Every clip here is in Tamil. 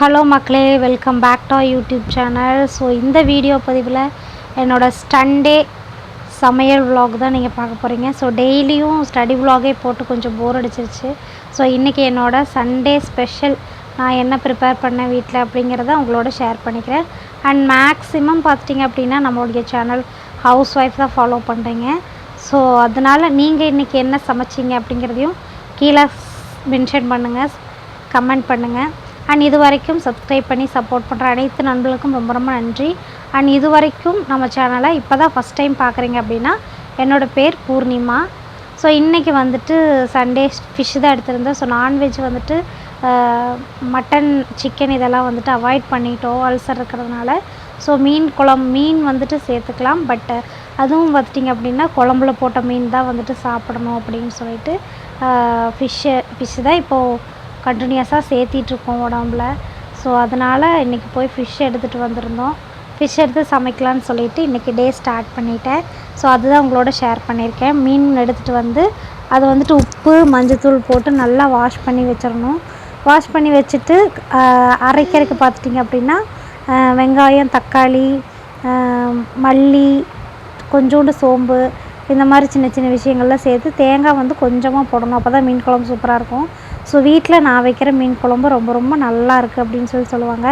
ஹலோ மக்களே, welcome back to YouTube channel. So இந்த வீடியோ பதிவில் என்னோடய சண்டே சமையல் விலாக் தான் நீங்கள் பார்க்க போகிறீங்க. ஸோ டெய்லியும் ஸ்டடி விலாகே போட்டு கொஞ்சம் போர் அடிச்சிருச்சு. ஸோ இன்றைக்கி என்னோடய சண்டே ஸ்பெஷல் நான் என்ன ப்ரிப்பேர் பண்ணேன் வீட்டில் அப்படிங்கிறத உங்களோட ஷேர் பண்ணிக்கிறேன். அண்ட் மேக்ஸிமம் பார்த்துட்டிங்க அப்படின்னா நம்மளுடைய சேனல் ஹவுஸ் ஒய்ஃப் தான் ஃபாலோ பண்ணுறீங்க. ஸோ அதனால் நீங்கள் இன்றைக்கி என்ன சமைச்சிங்க அப்படிங்கிறதையும் கீழே மென்ஷன் பண்ணுங்கள், கமெண்ட் பண்ணுங்கள். அண்ட் இது வரைக்கும் சப்ஸ்கிரைப் பண்ணி சப்போர்ட் பண்ணுற அனைத்து நண்பர்களுக்கும் ரொம்ப ரொம்ப நன்றி. அண்ட் இது வரைக்கும் நம்ம சேனலை இப்போ தான் ஃபஸ்ட் டைம் பார்க்குறீங்க அப்படின்னா என்னோடய பேர் பூர்ணிமா. ஸோ இன்றைக்கி வந்துட்டு சண்டே ஃபிஷ் தான் எடுத்திருந்தேன். ஸோ நான்வெஜ் வந்துட்டு மட்டன், சிக்கன் இதெல்லாம் வந்துட்டு அவாய்ட் பண்ணிட்டோம் அல்சர் இருக்கிறதுனால. ஸோ மீன் வந்துட்டு சேர்த்துக்கலாம். பட் அதுவும் பார்த்துட்டிங்க அப்படின்னா குழம்புல போட்ட மீன் தான் வந்துட்டு சாப்பிடணும் அப்படின்னு சொல்லிட்டு ஃபிஷ்ஷு தான் இப்போது கண்டினியூஸாக சேர்த்திட்ருக்கோம் உடம்புல. ஸோ அதனால் இன்றைக்கி போய் ஃபிஷ் எடுத்துகிட்டு வந்திருந்தோம். ஃபிஷ் எடுத்து சமைக்கலான்னு சொல்லிவிட்டு இன்றைக்கி டே ஸ்டார்ட் பண்ணிட்டேன். ஸோ அதுதான் உங்களோட ஷேர் பண்ணியிருக்கேன். மீன் எடுத்துகிட்டு வந்து அது வந்துட்டு உப்பு மஞ்சத்தூள் போட்டு நல்லா வாஷ் பண்ணி வச்சிடணும். வாஷ் பண்ணி வச்சுட்டு அரைக்கிறதுக்கு பார்த்துட்டிங்க அப்படின்னா வெங்காயம், தக்காளி, மல்லி, கொஞ்சோண்டு சோம்பு, இந்த மாதிரி சின்ன சின்ன விஷயங்கள்லாம் சேர்த்து தேங்காய் வந்து கொஞ்சமாக போடணும். அப்போ தான் மீன் குழம்பு சூப்பராக இருக்கும். ஸோ வீட்டில் நான் வைக்கிற மீன் குழம்பு ரொம்ப ரொம்ப நல்லா இருக்குது அப்படின்னு சொல்லுவாங்க.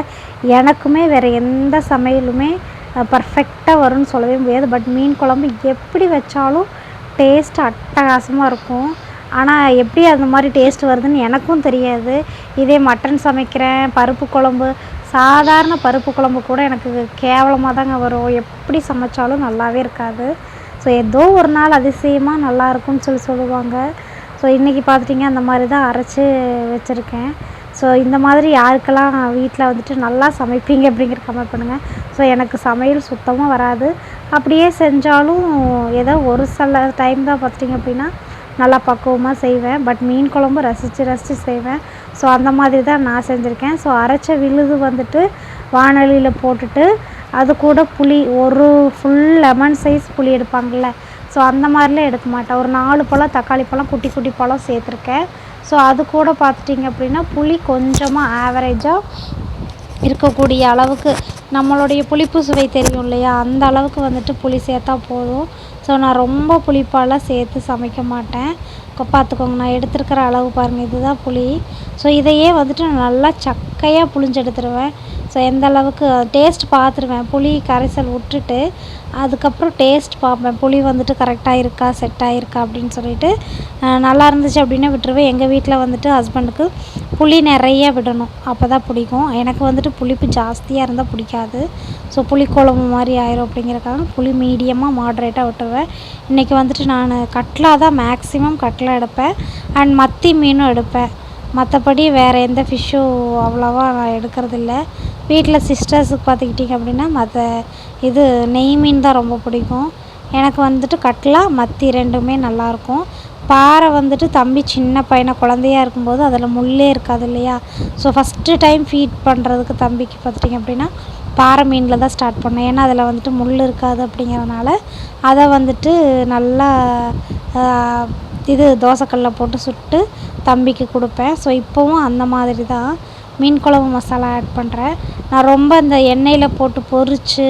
எனக்குமே வேறு எந்த சமையலுமே பர்ஃபெக்டாக வரும்னு சொல்லவே முடியாது. பட் மீன் குழம்பு எப்படி வச்சாலும் டேஸ்ட் அட்டகாசமாக இருக்கும். ஆனால் எப்படி அந்த மாதிரி டேஸ்ட் வருதுன்னு எனக்கும் தெரியாது. இதே மட்டன் சமைக்கிறேன், பருப்பு குழம்பு, சாதாரண பருப்பு குழம்பு கூட எனக்கு கேவலமாக தாங்க வரும். எப்படி சமைச்சாலும் நல்லாவே இருக்காது. ஸோ ஏதோ ஒரு நாள் அதிசயமாக நல்லா இருக்கும்னு சொல்லுவாங்க. ஸோ இன்றைக்கி பார்த்துட்டிங்க அந்த மாதிரி தான் அரைச்சி வச்சுருக்கேன். ஸோ இந்த மாதிரி யாருக்கெல்லாம் வீட்டில் வந்துட்டு நல்லா சமைப்பீங்க அப்படிங்கிற கமெண்ட் பண்ணுங்கள். ஸோ எனக்கு சமையல் சுத்தமாக வராது. அப்படியே செஞ்சாலும் ஏதோ ஒரு சில டைம் தான் பார்த்துட்டிங்க அப்படின்னா நல்லா பக்குவமாக செய்வேன். பட் மீன் குழம்பு ரசித்து செய்வேன். ஸோ அந்த மாதிரி தான் நான் செஞ்சுருக்கேன். ஸோ அரைச்ச விழுது வந்துட்டு வாணலியில் போட்டுட்டு அது கூட புளி, ஒரு ஃபுல் லெமன் சைஸ் புளி எடுப்பாங்கள்ல, ஸோ அந்த மாதிரிலாம் எடுக்க மாட்டேன். ஒரு 4 பழம் தக்காளி பழம், குட்டி குட்டி பழம் சேர்த்துருக்கேன். ஸோ அது கூட பார்த்துட்டிங்க அப்படின்னா புளி கொஞ்சமாக ஆவரேஜாக இருக்கக்கூடிய அளவுக்கு, நம்மளுடைய புளிப்பு சுவை தெரியும் இல்லையா, அந்த அளவுக்கு வந்துட்டு புளி சேர்த்தா போதும். ஸோ நான் ரொம்ப புளிப்பாலாம் சேர்த்து சமைக்க மாட்டேன். பார்த்துக்கோங்க, நான் எடுத்துருக்கிற அளவு பாருங்கள், இதுதான் புளி. ஸோ இதையே வந்துட்டு நல்லா சக்கையாக புளிஞ்சு எடுத்துருவேன். ஸோ எந்த அளவுக்கு டேஸ்ட் பார்த்துருவேன். புளி கரைசல் விட்டுட்டு அதுக்கப்புறம் டேஸ்ட் பார்ப்பேன். புளி வந்துட்டு கரெக்டாக இருக்கா, செட் ஆகிருக்கா அப்படின்னு சொல்லிட்டு நல்லா இருந்துச்சு அப்படின்னா விட்டுருவேன். எங்கள் வீட்டில் வந்துட்டு ஹஸ்பண்டுக்கு புளி நிறைய விடணும், அப்போ தான் பிடிக்கும். எனக்கு வந்துட்டு புளிப்பு ஜாஸ்தியாக இருந்தால் பிடிக்காது. ஸோ புளிக்குழம்பு மாதிரி ஆயிரும் அப்படிங்கிறக்காக புளி மீடியமாக மாட்ரேட்டாக விட்டுருவேன். இன்றைக்கி வந்துட்டு நான் கட்லா தான் மேக்ஸிமம் கட்லா எடுப்பேன். அண்ட் மத்தி மீனும் எடுப்பேன். மற்றபடி வேறு எந்த ஃபிஷ்ஷும் அவ்வளோவா நான் எடுக்கிறதில்ல. வீட்டில் சிஸ்டர்ஸுக்கு பார்த்துக்கிட்டிங்க அப்படின்னா இது நெய் மீன் தான் ரொம்ப பிடிக்கும். எனக்கு வந்துட்டு கட்லா, மத்தி ரெண்டுமே நல்லாயிருக்கும். பாறை வந்துட்டு தம்பி சின்ன பையனை குழந்தையாக இருக்கும்போது அதில் முள்ளே இருக்காது இல்லையா. ஸோ ஃபஸ்ட்டு டைம் ஃபீட் பண்ணுறதுக்கு தம்பிக்கு பார்த்துட்டிங்க அப்படின்னா பாறை மீனில் தான் ஸ்டார்ட் பண்ணேன். ஏன்னா அதில் வந்துட்டு முள் இருக்காது அப்படிங்கிறதுனால அதை வந்துட்டு நல்லா தோசைக்கல்லில் போட்டு சுட்டு தம்பிக்கு கொடுப்பேன். ஸோ இப்போவும் அந்த மாதிரி தான் மீன் குழம்பு மசாலா ஆட் பண்ணுறேன். நான் ரொம்ப இந்த எண்ணெயில் போட்டு பொரித்து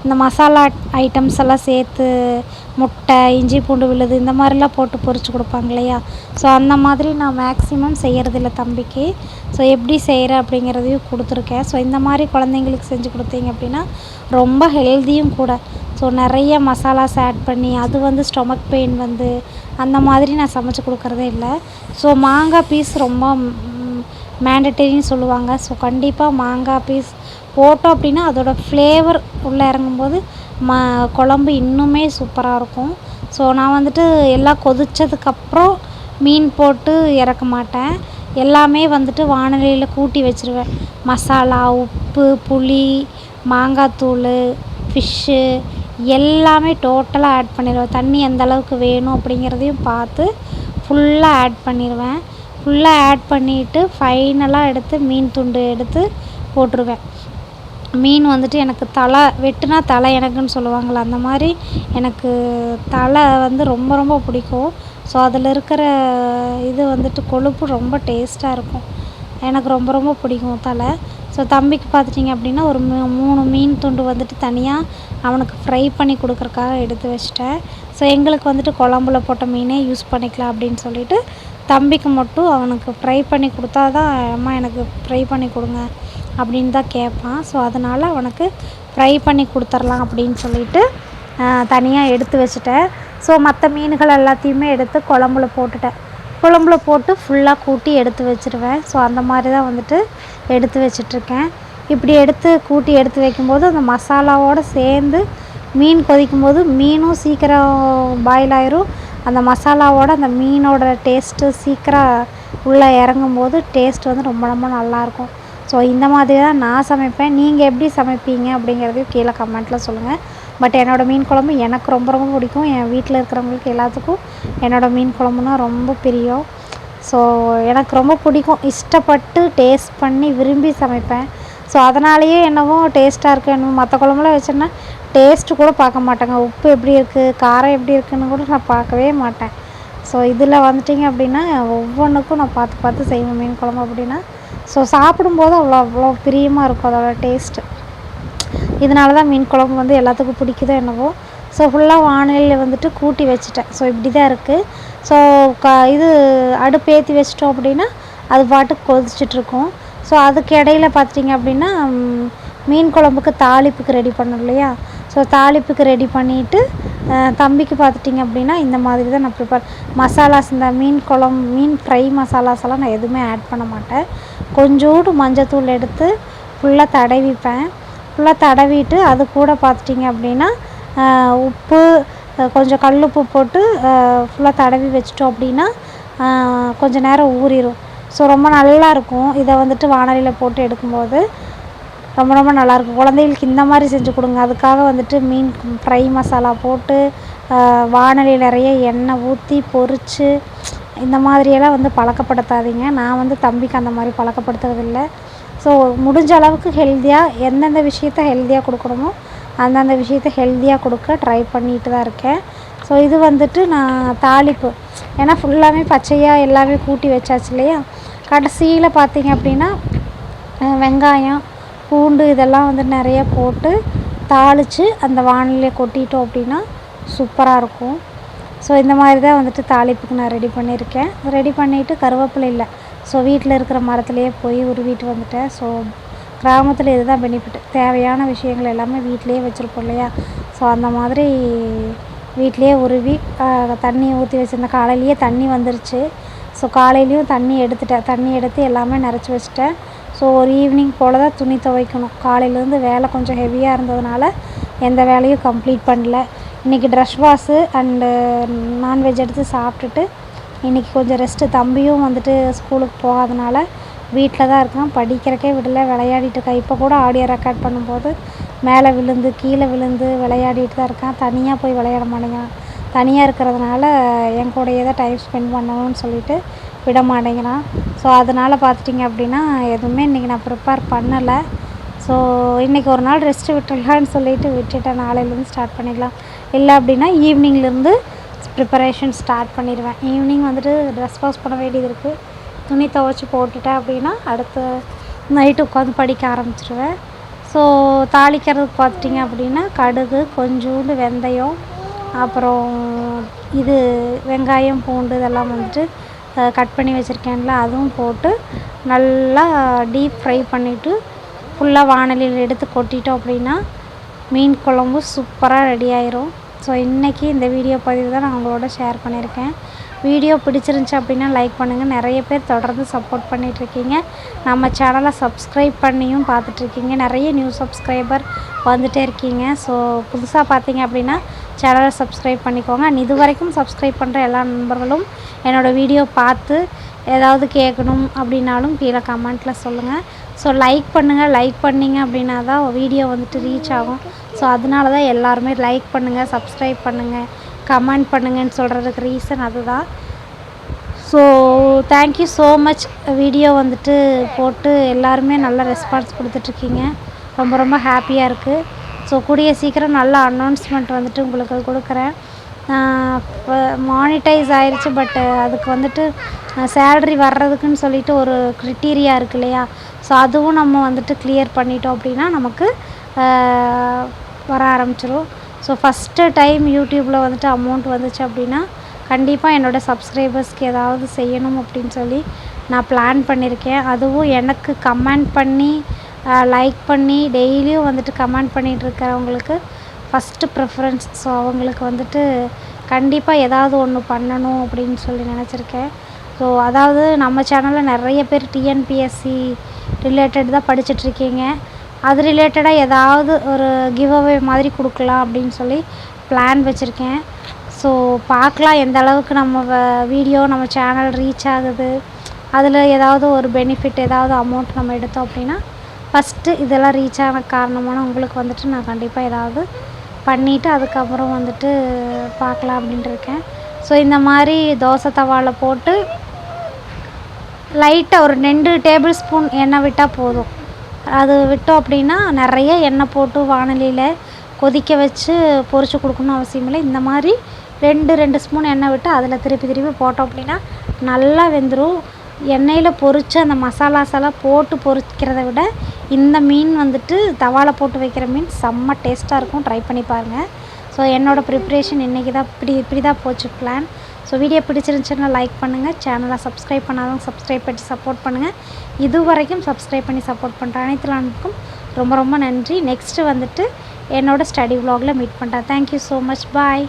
இந்த மசாலா ஐட்டம்ஸ் எல்லாம் சேர்த்து முட்டை, இஞ்சி பூண்டு விழுது இந்த மாதிரிலாம் போட்டு பொரித்து கொடுப்பாங்க இல்லையா. ஸோ அந்த மாதிரி நான் மேக்ஸிமம் செய்கிறதில்ல தம்பிக்கு. ஸோ எப்படி செய்கிறேன் அப்படிங்கிறதையும் கொடுத்துருக்கேன். ஸோ இந்த மாதிரி குழந்தைங்களுக்கு செஞ்சு கொடுத்தீங்க அப்படின்னா ரொம்ப ஹெல்த்தியும் கூட. ஸோ நிறைய மசாலாஸ் ஆட் பண்ணி அது வந்து ஸ்டொமக் பெயின் வந்து அந்த மாதிரி நான் சமைச்சு கொடுக்குறதே இல்லை. ஸோ மாங்காய் பீஸ் ரொம்ப மேண்டட்டரின்னு சொல்லுவாங்க. ஸோ கண்டிப்பாக மாங்காய் பீஸ் போட்டோம் அப்படின்னா அதோடய ஃப்ளேவர் உள்ளே இறங்கும்போது குழம்பு இன்னுமே சூப்பராக இருக்கும். ஸோ நான் வந்துட்டு எல்லாம் கொதித்ததுக்கப்புறம் மீன் போட்டு இறக்க மாட்டேன். எல்லாமே வந்துட்டு வாணலியில் கூட்டி வச்சுருவேன். மசாலா, உப்பு, புளி, மாங்காய் தூள், ஃபிஷ்ஷு எல்லாமே டோட்டலாக ஆட் பண்ணிடுவேன். தண்ணி எந்த அளவுக்கு வேணும் அப்படிங்கிறதையும் பார்த்து ஃபுல்லாக ஆட் பண்ணிடுவேன். ஃபுல்லாக ஆட் பண்ணிவிட்டு ஃபைனலாக எடுத்து மீன் துண்டு எடுத்து போட்டுருவேன். மீன் வந்துட்டு எனக்கு வெட்டுனா தலை எனக்குன்னு சொல்லுவாங்கள்ல, அந்த மாதிரி எனக்கு தலை வந்து ரொம்ப ரொம்ப பிடிக்கும். ஸோ அதில் இருக்கிற இது வந்துட்டு கொழுப்பு ரொம்ப டேஸ்ட்டாக இருக்கும். எனக்கு ரொம்ப ரொம்ப பிடிக்கும் தலை. ஸோ தம்பிக்கு பார்த்துட்டிங்க அப்படின்னா ஒரு 3 மீன் துண்டு வந்துட்டு தனியாக அவனுக்கு ஃப்ரை பண்ணி கொடுக்குறக்காக எடுத்து வச்சிட்டேன். ஸோ எங்களுக்கு வந்துட்டு குழம்புல போட்ட மீனே யூஸ் பண்ணிக்கலாம் அப்படின்னு சொல்லிட்டு தம்பிக்கு மட்டும் அவனுக்கு ஃப்ரை பண்ணி கொடுத்தா தான் அம்மா எனக்கு ஃப்ரை பண்ணி கொடுங்க அப்படின்னு தான் கேட்பான். ஸோ அதனால் அவனுக்கு ஃப்ரை பண்ணி கொடுத்துர்லாம் அப்படின்னு சொல்லிட்டு தனியாக எடுத்து வச்சுட்டேன். ஸோ மற்ற மீன்கள் எல்லாத்தையுமே எடுத்து குழம்புல போட்டுட்டேன். குழம்புல போட்டு ஃபுல்லாக கூட்டி எடுத்து வச்சுருவேன். ஸோ அந்த மாதிரி தான் வந்துட்டு எடுத்து வச்சிட்ருக்கேன். இப்படி கூட்டி எடுத்து வைக்கும்போது அந்த மசாலாவோடு சேர்ந்து மீன் கொதிக்கும்போது மீனும் சீக்கிரம் பாயில் ஆயிரும். அந்த மசாலாவோட அந்த மீனோட டேஸ்ட்டு சீக்கிரம் உள்ளே இறங்கும்போது டேஸ்ட் வந்து ரொம்ப ரொம்ப நல்லாயிருக்கும். ஸோ இந்த மாதிரி தான் நான் சமைப்பேன். நீங்கள் எப்படி சமைப்பீங்க அப்படிங்கிறதையும் கீழே கமெண்ட்டில் சொல்லுங்கள். பட் என்னோடய மீன் குழம்பு எனக்கு ரொம்ப ரொம்ப பிடிக்கும். என் வீட்டில் இருக்கிறவங்களுக்கு எல்லாத்துக்கும் என்னோடய மீன் குழம்புனா ரொம்ப பிரியம். ஸோ எனக்கு ரொம்ப பிடிக்கும். இஷ்டப்பட்டு டேஸ்ட் பண்ணி விரும்பி சமைப்பேன். ஸோ அதனாலேயே என்னவோ டேஸ்ட்டாக இருக்குது. என்னவோ மற்ற குழம்புலாம் வச்சேன்னா டேஸ்ட்டு கூட பார்க்க மாட்டேங்க. உப்பு எப்படி இருக்குது, காரம் எப்படி இருக்குதுன்னு கூட நான் பார்க்கவே மாட்டேன். ஸோ இதில் வந்துட்டிங்க அப்படின்னா ஒவ்வொன்றுக்கும் நான் பார்த்து பார்த்து செய்வேன் மீன் குழம்பு அப்படின்னா. ஸோ சாப்பிடும்போது அவ்வளோ பிரியமாக இருக்கும் அதோட டேஸ்ட்டு. இதனால தான் மீன் குழம்பு வந்து எல்லாத்துக்கும் பிடிக்குதோ என்னவோ. ஸோ ஃபுல்லாக வானிலையில் வந்துட்டு கூட்டி வச்சுட்டேன். ஸோ இப்படி தான் இருக்குது. ஸோ இது அடுப்பு ஏற்றி வச்சிட்டோம் அப்படின்னா அது பாட்டுக்கு கொதிச்சிட்ருக்கும். ஸோ அதுக்கு இடையில பார்த்திங்க அப்படின்னா மீன் குழம்புக்கு தாளிப்புக்கு ரெடி பண்ணணும் இல்லையா. ஸோ தாளிப்புக்கு ரெடி பண்ணிவிட்டு தம்பிக்கு பார்த்துட்டிங்க அப்படின்னா இந்த மாதிரி தான் நான் ப்ரிப்பேர் மசாலாஸ் இந்த மீன் ஃப்ரை மசாலாஸ் எல்லாம் நான் எதுவுமே ஆட் பண்ண மாட்டேன். கொஞ்சோண்டு மஞ்சத்தூள் எடுத்து ஃபுல்லாக தடவிப்பேன். ஃபுல்லாக தடவிட்டு அது கூட பார்த்துட்டிங்க அப்படின்னா உப்பு கொஞ்சம் கல்லுப்பு போட்டு ஃபுல்லாக தடவி வச்சிட்டோம் அப்படின்னா கொஞ்சம் நேரம் ஊறிடும். ஸோ ரொம்ப நல்லாயிருக்கும். இதை வந்துட்டு வாணலியில் போட்டு எடுக்கும்போது ரொம்ப ரொம்ப நல்லாயிருக்கும். குழந்தைகளுக்கு இந்த மாதிரி செஞ்சு கொடுங்க. அதுக்காக வந்துட்டு மீன் ஃப்ரை மசாலா போட்டு வாணலியில் நிறைய எண்ணெய் ஊற்றி பொரித்து இந்த மாதிரியெல்லாம் வந்து பழக்கப்படுத்தாதீங்க. நான் வந்து தம்பிக்கு அந்த மாதிரி பழக்கப்படுத்துறதில்லை. ஸோ முடிஞ்ச அளவுக்கு ஹெல்த்தியாக எந்தெந்த விஷயத்த ஹெல்த்தியாக கொடுக்கணுமோ அந்தந்த விஷயத்த ஹெல்த்தியாக கொடுக்க ட்ரை பண்ணிட்டு தான் இருக்கேன். ஸோ இது வந்துட்டு நான் தாளிப்பு ஏன்னா ஃபுல்லாமே பச்சையாக எல்லாமே கூட்டி வச்சாச்சு இல்லையா. கடைசியில் பார்த்திங்க அப்படின்னா வெங்காயம் பூண்டு இதெல்லாம் வந்து நிறைய போட்டு தாளித்து அந்த வாணலியில் கொட்டிட்டோம் அப்படின்னா சூப்பராக இருக்கும். ஸோ இந்த மாதிரி தான் வந்துட்டு தாளிப்புக்கு நான் ரெடி பண்ணியிருக்கேன். ரெடி பண்ணிவிட்டு கருவேப்பிலை இல்லை. ஸோ வீட்டில் இருக்கிற மரத்துலேயே போய் உருவிட்டு வந்துட்டேன். ஸோ கிராமத்தில் இதுதான் பெனிஃபிட். தேவையான விஷயங்கள் எல்லாமே வீட்டிலையே வச்சுருப்போம் இல்லையா. ஸோ அந்த மாதிரி வீட்டிலையே உருவி தண்ணி ஊற்றி வச்சுருந்தேன். காலையிலேயே தண்ணி வந்துருச்சு. ஸோ காலையிலையும் தண்ணி எடுத்து எல்லாமே நிறச்சி வச்சுட்டேன். ஸோ ஒரு ஈவினிங் போல் தான் துணி துவைக்கணும். காலையிலேருந்து வேலை கொஞ்சம் ஹெவியாக இருந்ததுனால எந்த வேலையும் கம்ப்ளீட் பண்ணல. இன்றைக்கி ட்ரெஸ் வாஷு அண்டு நான்வெஜ் எடுத்து சாப்பிட்டுட்டு இன்றைக்கி கொஞ்சம் ரெஸ்ட்டு. தம்பியும் வந்துட்டு ஸ்கூலுக்கு போகாதனால வீட்டில் தான் இருக்கான். படிக்கிறக்கே விடலை, விளையாடிட்டு இருக்கான். இப்போ கூட ஆடியோ ரெக்கார்ட் பண்ணும்போது மேலே விழுந்து கீழே விழுந்து விளையாடிட்டு தான் இருக்கான். தனியாக போய் விளையாட மாட்டேங்கிறான். தனியாக இருக்கிறதுனால என் கூடயே தான் டைம் ஸ்பெண்ட் பண்ணணும்னு சொல்லிட்டு விட மாட்டேங்கிறான். ஸோ அதனால் பார்த்துட்டிங்க அப்படின்னா எதுவுமே இன்றைக்கி நான் ப்ரிப்பேர் பண்ணலை. ஸோ இன்றைக்கி ஒரு நாள் ரெஸ்ட்டு விட்டுடலான்னு சொல்லிட்டு விட்டுட்டேன். நாளையிலேருந்து ஸ்டார்ட் பண்ணிக்கலாம். இல்லை அப்படின்னா ஈவினிங்லேருந்து ப்ரிப்பரேஷன் ஸ்டார்ட் பண்ணிடுவேன். ஈவினிங் வந்துட்டு ட்ரெஸ் வாஷ் பண்ண வேண்டியது இருக்குது. துணி துவைச்சி போட்டுட்டேன் அப்படின்னா அடுத்து நைட்டு உட்காந்து படிக்க ஆரம்பிச்சிடுவேன். ஸோ தாளிக்கிறதுக்கு பார்த்துட்டிங்க அப்படின்னா கடுகு, கொஞ்சோண்டு வெந்தயம், அப்புறம் இது வெங்காயம் பூண்டு இதெல்லாம் வந்துட்டு கட் பண்ணி வச்சுருக்கேன்ல அதுவும் போட்டு நல்லா டீப் ஃப்ரை பண்ணிவிட்டு ஃபுல்லாக வாணலியில் எடுத்து கொட்டிட்டோம் அப்படின்னா மீன் குழம்பு சூப்பராக ரெடி ஆயிரும். ஸோ இன்றைக்கி இந்த வீடியோ பதிவு தான் நான் உங்களோட ஷேர் பண்ணியிருக்கேன். வீடியோ பிடிச்சிருந்துச்சி அப்படின்னா லைக் பண்ணுங்கள். நிறைய பேர் தொடர்ந்து சப்போர்ட் பண்ணிகிட்ருக்கீங்க. நம்ம சேனலை சப்ஸ்கிரைப் பண்ணியும் பார்த்துட்ருக்கீங்க. நிறைய நியூ சப்ஸ்கிரைபர் வந்துகிட்டே இருக்கீங்க. ஸோ புதுசாக பார்த்தீங்க அப்படின்னா சேனலை சப்ஸ்கிரைப் பண்ணிக்கோங்க. இது வரைக்கும் சப்ஸ்கிரைப் பண்ணுற எல்லா நண்பர்களும் என்னோடய வீடியோ பார்த்து ஏதாவது கேட்கணும் அப்படின்னாலும் கீழே கமெண்ட்டில் சொல்லுங்கள். ஸோ லைக் பண்ணுங்கள். லைக் பண்ணிங்க அப்படின்னா தான் வீடியோ வந்துட்டு ரீச் ஆகும். ஸோ அதனால தான் எல்லாருமே லைக் பண்ணுங்கள், சப்ஸ்கிரைப் பண்ணுங்கள், கமெண்ட் பண்ணுங்கன்னு சொல்கிறதுக்கு ரீசன் அதுதான். So thank you so much. Video வந்துட்டு போட்டு எல்லாருமே நல்ல ரெஸ்பான்ஸ் கொடுத்துட்ருக்கீங்க. ரொம்ப ரொம்ப ஹாப்பியாக இருக்குது. ஸோ கூடிய சீக்கிரம் நல்ல அனௌன்ஸ்மெண்ட் வந்துட்டு உங்களுக்கு கொடுக்குறேன். இப்போ மானிட்டைஸ் ஆயிடுச்சு. பட்டு அதுக்கு வந்துட்டு சேலரி வர்றதுக்குன்னு சொல்லிட்டு ஒரு க்ரிட்டீரியா இருக்கு இல்லையா? ஸோ அதுவும் நம்ம வந்துட்டு கிளியர் பண்ணிட்டோம் அப்படின்னா நமக்கு வர ஆரம்பிச்சிரும். ஸோ ஃபஸ்ட்டு டைம் யூடியூப்பில் வந்துட்டு அமௌண்ட் வந்துச்சு அப்படின்னா கண்டிப்பாக என்னோடய சப்ஸ்கிரைபர்ஸ்க்கு ஏதாவது செய்யணும் அப்படின்னு சொல்லி நான் பிளான் பண்ணியிருக்கேன். அதுவும் எனக்கு கமெண்ட் பண்ணி லைக் பண்ணி டெய்லியும் வந்துட்டு கமெண்ட் பண்ணிகிட்ருக்கிறவங்களுக்கு ஃபஸ்ட்டு ப்ரிஃபரன்ஸ். ஸோ அவங்களுக்கு வந்துட்டு கண்டிப்பாக ஏதாவது ஒன்று பண்ணணும் அப்படின்னு சொல்லி நினச்சிருக்கேன். ஸோ அதாவது நம்ம சேனலில் நிறைய பேர் டிஎன்பிஎஸ்சி ரிலேட்டட் தான் படிச்சிட்ருக்கீங்க. அது ரிலேட்டடாக ஏதாவது ஒரு கிவ் அவே மாதிரி கொடுக்கலாம் அப்படின்னு சொல்லி பிளான் வச்சுருக்கேன். ஸோ பார்க்கலாம் எந்த அளவுக்கு நம்ம வீடியோ நம்ம சேனல் ரீச் ஆகுது, அதில் ஏதாவது ஒரு பெனிஃபிட் ஏதாவது அமௌண்ட் நம்ம எடுத்தோம் அப்படின்னா ஃபஸ்ட்டு இதெல்லாம் ரீச் ஆன காரணமான உங்களுக்கு வந்துட்டு நான் கண்டிப்பாக ஏதாவது பண்ணிவிட்டு அதுக்கப்புறம் வந்துட்டு பார்க்கலாம் அப்படின்ட்டு இருக்கேன். ஸோ இந்த மாதிரி தோசை தவாவில் போட்டு லைட்டாக ஒரு 2 டேபிள் ஸ்பூன் எண்ணெய் விட்டால் போதும். அது விட்டோம் அப்படின்னா நிறைய எண்ணெய் போட்டு வாணலியில் கொதிக்க வச்சு பொரிச்சு கொடுக்கணும்னு அவசியம் இல்லை. இந்த மாதிரி 2 ஸ்பூன் எண்ணெய் விட்டு அதில் திருப்பி போட்டோம் அப்படின்னா நல்லா வெந்துடும். எண்ணெயில் பொரித்து அந்த மசாலாஸ் எல்லாம் போட்டு பொரிக்கிறத விட இந்த மீன் வந்துட்டு தவாவில் போட்டு வைக்கிற மீன் செம்ம டேஸ்ட்டாக இருக்கும். ட்ரை பண்ணி பாருங்கள். ஸோ என்னோடய ப்ரிப்ரேஷன் இன்றைக்கி தான் இப்படி தான் போச்சு பிளான். ஸோ வீடியோ பிடிச்சிருந்துச்சுன்னா லைக் பண்ணுங்கள். சேனலை சப்ஸ்கிரைப் பண்ணாதவங்க சப்ஸ்கிரைப் பண்ணி சப்போர்ட் பண்ணுங்கள். இது வரைக்கும் சப்ஸ்கிரைப் பண்ணி சப்போர்ட் பண்ணுற அனைத்து நண்பருக்கும் ரொம்ப ரொம்ப நன்றி. நெக்ஸ்ட்டு வந்துட்டு என்னோடய ஸ்டடி விலாகில் மீட் பண்ணுறேன். Thank you so much. பாய்.